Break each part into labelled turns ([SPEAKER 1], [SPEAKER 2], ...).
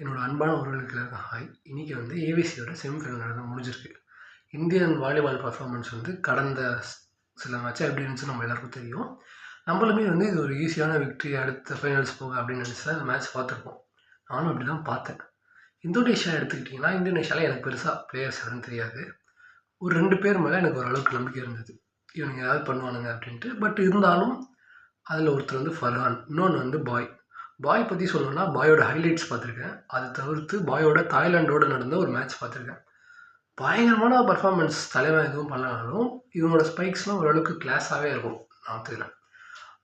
[SPEAKER 1] என்னோட அன்பான உறவுகளுக்கு ஹாய். இன்றைக்கி வந்து ஏவிசியோட செமிஃபைனல் நடந்து முடிஞ்சிருக்கு. இந்தியன் வாலிபால் பர்ஃபார்மன்ஸ் வந்து கடந்த சில மேட்சாக எப்படி இருந்துச்சுன்னு நம்ம எல்லாருக்கும் தெரியும். நம்மளுமே வந்து இது ஒரு ஈஸியான விக்ட்ரி, அடுத்த ஃபைனல்ஸ் போக அப்படின்னு நினச்சி தான் இந்த மேட்ச் பார்த்துருப்போம். நானும் அப்படி தான் பார்த்தேன். இந்தோனேஷியா எடுத்துக்கிட்டிங்கன்னா, இந்தோனேஷியாவில் எனக்கு பெருசாக பிளேயர்ஸ் யாரும் தெரியாது. ஒரு 2 பேர் மேலே எனக்கு ஓரளவுக்கு நம்பிக்கை இருந்தது. இவனுங்க ஏதாவது பண்ணுவானுங்க அப்படின்ட்டு. பட் இருந்தாலும் அதில் ஒருத்தர் வந்து ஃபர்ஹான், இன்னொன்று வந்து பாய். பாய் பற்றி சொல்லணும்னா, பாயோட ஹைலைட்ஸ் பார்த்துருக்கேன். அதை தவிர்த்து பாயோட தாய்லாண்டோடு நடந்த ஒரு மேட்ச் பார்த்துருக்கேன். பயங்கரமான பர்ஃபார்மன்ஸ். தலைவன் எதுவும் பண்ணலனாலும் இவனோட ஸ்பைக்ஸ்லாம் ஓரளவுக்கு கிளாஸாகவே இருக்கும் நான் ஒத்துக்கிறேன்.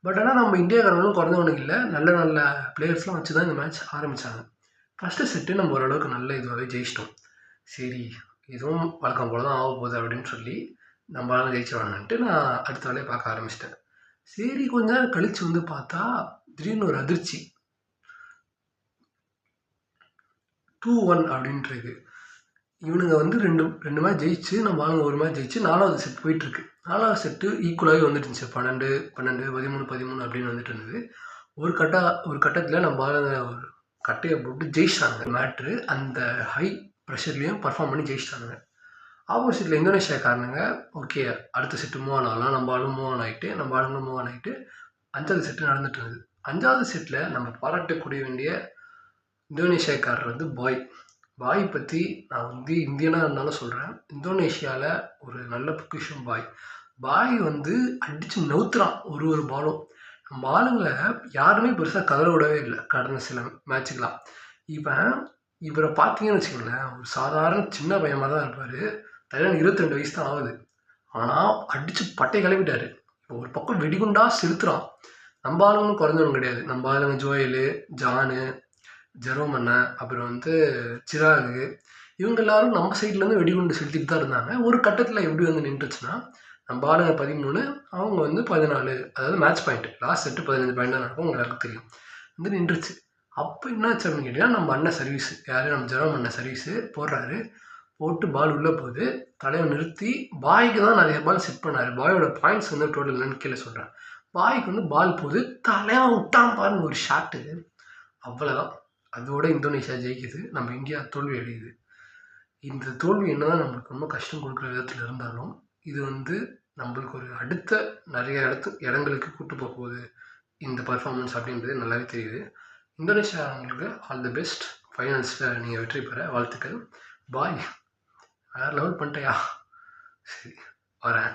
[SPEAKER 1] பட் ஆனால் நம்ம இந்தியாக்காரங்களும் குறைஞ்சவனுக்கு இல்லை, நல்ல நல்ல பிளேயர்ஸ்லாம் வச்சு தான் இந்த மேட்ச் ஆரம்பித்தாங்க. ஃபஸ்ட்டு செட்டு நம்ம ஓரளவுக்கு நல்ல இதுவாகவே ஜெயிச்சிட்டோம். சரி, இதுவும் வழக்கம் போல தான் ஆக போகுது அப்படின்னு சொல்லி நம்மளால ஜெயிச்சிடலான்ட்டு நான் அடுத்த வேலையை பார்க்க ஆரம்பிச்சிட்டேன். சரி, கொஞ்ச நேரம் கழித்து வந்து பார்த்தா திடீர்னு ஒரு அதிர்ச்சி. 2-1 அப்படின்ட்டுருக்கு. இவனுங்க வந்து ரெண்டு மேட்ச் ஜெயிச்சு, நம்ம ஆளுங்க ஒரு மேட்ச் ஜெயிச்சு 4வது செட் போயிட்டுருக்கு. 4வது செட்டு ஈக்குவலாகவே வந்துட்டு இருந்துச்சு. 12, 12, 13, 13 அப்படின்னு வந்துட்டு இருந்தது. ஒரு கட்டத்தில் நம்ம ஆளுங்க ஒரு கட்டையை போட்டு ஜெயிச்சிட்டாங்க. மேட்ரு அந்த ஹை ப்ரெஷர்லேயும் பர்ஃபார்ம் பண்ணி ஜெயிச்சிட்டாங்க. ஆப்போசிட்டில் இந்தோனேஷியாக்காரனுங்க ஓகே, அடுத்த செட்டு மூவ் ஆன் ஆகலாம், நம்ம ஆளுங்க மூவ் ஆன் ஆகிட்டு, நம்ம ஆளுங்க மூவ் ஆன் ஆகிட்டு 5வது செட்டு நடந்துட்டு இருந்தது. 5வது செட்டில் நம்ம பாராட்டக்கூடிய வேண்டிய இந்தோனேஷியாக்காரர் வந்து பாய் பற்றி நான் வந்து இந்தியனாக இருந்தாலும் சொல்கிறேன். இந்தோனேஷியாவில் ஒரு நல்ல பொக்கிஷம் பாய் வந்து அடித்து நவுத்துறான் ஒரு பாலும். நம்ம ஆளுங்களை யாருமே பெருசாக கதற விடவே இல்லை கடந்த சில மேட்சுக்கெலாம். இவரை பார்த்தீங்கன்னு வச்சுக்கோங்களேன், ஒரு சாதாரண சின்ன பையமாக தான் இருப்பார். தலைவன் 22 வயசு தான் ஆகுது. ஆனால் அடித்து பட்டை கிளப்பிட்டாரு. இப்போ ஒரு பக்கம் வெடிகுண்டாக செலுத்துறான். நம்ம ஆளுங்களும் குறைஞ்சவங்க கிடையாது. நம்ம ஆளுங்க ஜோயலு, ஜானு, ஜெரோம் அண்ணன், அப்புறம் வந்து சிராகு, இவங்க எல்லாரும் நம்ம சைட்லேருந்து வெடிகுண்டு செலுத்திட்டு தான் இருந்தாங்க. ஒரு கட்டத்தில் எப்படி வந்து நின்றுச்சுன்னா, நம்ம ஆளுங்க 13, அவங்க வந்து 14, அதாவது match point. Last set 15 point தான் நடக்கும், உங்களுக்கு தெரியும். வந்து நின்றுச்சு. அப்போ என்னாச்சு அப்படின்னு கேட்டிங்கன்னா, நம்ம அண்ணன் சர்வீஸு, யார் நம்ம ஜெரோம் அண்ணன் சர்வீஸு போடுறாரு. போட்டு பால் உள்ளே போகுது. தலையை நிறுத்தி பாய்க்கு தான் நிறைய பால் செட் பண்ணார். பாயோட பாயிண்ட்ஸ் வந்து டோட்டல் என்னன்னு கீழே சொல்கிறேன். பாய்க்கு வந்து பால் போகுது, தலையாக விட்டான் பாருங்க ஒரு ஷாட்டு. அவ்வளோதான். அதோட இந்தோனேஷியா ஜெயிக்குது, நம்ம இந்தியா தோல்வி அடையுது. இந்த தோல்வி என்னதான் நம்மளுக்கு ரொம்ப கஷ்டம் கொடுக்குற விதத்தில் இருந்தாலும், இது வந்து நம்மளுக்கு ஒரு அடுத்த நிறைய இடங்களுக்கு கூட்டு போக போகுது இந்த பர்ஃபார்மன்ஸ் அப்படின்றது நல்லாவே தெரியுது. இந்தோனேஷியா அவங்களுக்கு ஆல் தி பெஸ்ட். ஃபைனல்ஸில் நீங்கள் வெற்றி பெற வாழ்த்துக்கள். பாய் வேறு லெவல் பண்ணிட்டேயா. சரி, வரேன்.